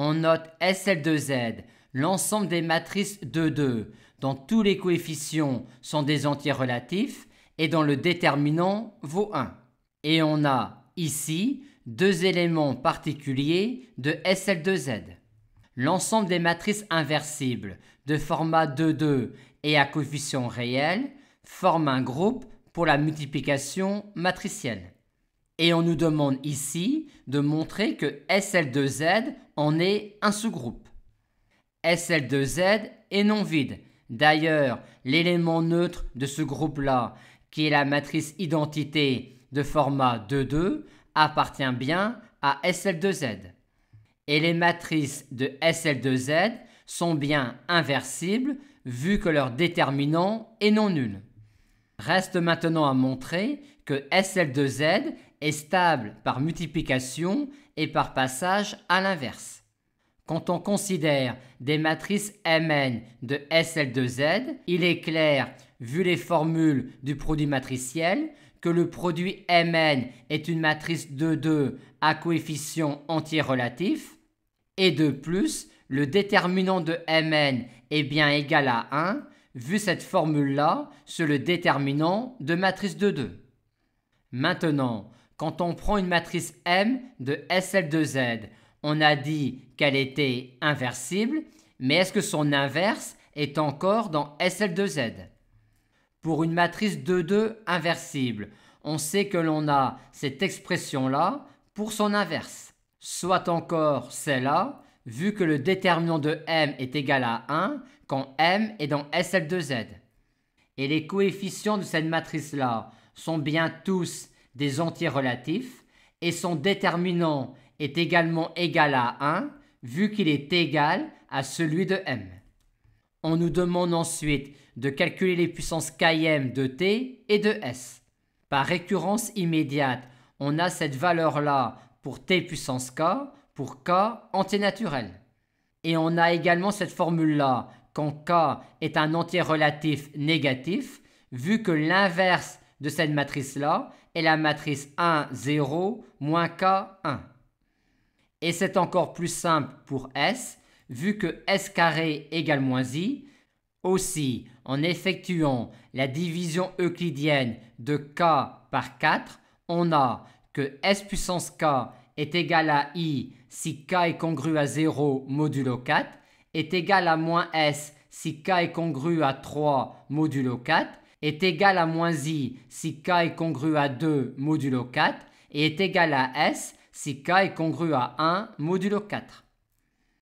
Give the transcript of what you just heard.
On note SL de Z, l'ensemble des matrices 2,2, dont tous les coefficients sont des entiers relatifs et dont le déterminant vaut 1. Et on a ici deux éléments particuliers de SL de Z. L'ensemble des matrices inversibles de format 2,2 et à coefficient réel forment un groupe pour la multiplication matricielle. Et on nous demande ici de montrer que SL de Z en est un sous-groupe. SL de Z est non vide. D'ailleurs, l'élément neutre de ce groupe-là, qui est la matrice identité de format 2,2, appartient bien à SL de Z. Et les matrices de SL de Z sont bien inversibles vu que leur déterminant est non nul. Reste maintenant à montrer que SL de Z est stable par multiplication et par passage à l'inverse. Quand on considère des matrices Mn de SL de Z, il est clair, vu les formules du produit matriciel, que le produit Mn est une matrice 2,2 à coefficient entier relatif, et de plus, le déterminant de Mn est bien égal à 1, vu cette formule-là sur le déterminant de matrice 2,2. Maintenant, quand on prend une matrice M de SL de Z, on a dit qu'elle était inversible, mais est-ce que son inverse est encore dans SL de Z? Pour une matrice 2,2 inversible, on sait que l'on a cette expression-là pour son inverse. Soit encore celle-là, vu que le déterminant de M est égal à 1 quand M est dans SL de Z. Et les coefficients de cette matrice-là sont bien tous des entiers relatifs et son déterminant est également égal à 1 vu qu'il est égal à celui de M. On nous demande ensuite de calculer les puissances km de T et de S. Par récurrence immédiate, on a cette valeur-là pour T puissance K pour K entier naturel. Et on a également cette formule-là quand K est un entier relatif négatif vu que l'inverse de cette matrice-là est la matrice 1, 0, moins K, 1. Et c'est encore plus simple pour S, vu que S carré égale moins I. Aussi, en effectuant la division euclidienne de K par 4, on a que S puissance K est égal à I si K est congru à 0 modulo 4, est égal à moins S si K est congru à 3 modulo 4, est égal à moins I si K est congru à 2 modulo 4 et est égal à S si K est congru à 1 modulo 4.